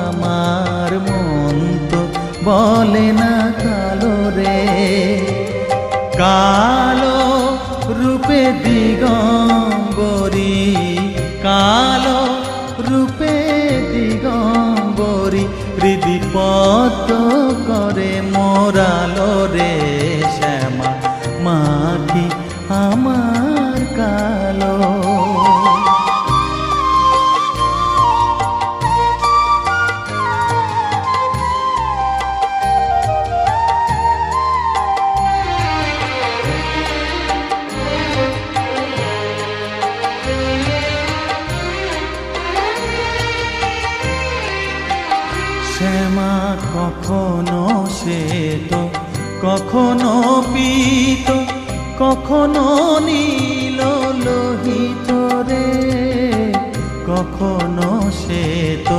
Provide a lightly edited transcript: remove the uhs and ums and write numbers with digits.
আমার মন তো বলে না কালো রে, কালো রূপে দিগম্বরী, কালো রূপে দিগম্বরী, হৃদিপত করে মোরালো রে শ্যামা মাটি আমার কালো। শ্যামা কখনো শ্বেত, কখনো পীত, কখনো নীল লোহিত রে, কখনো শ্বেত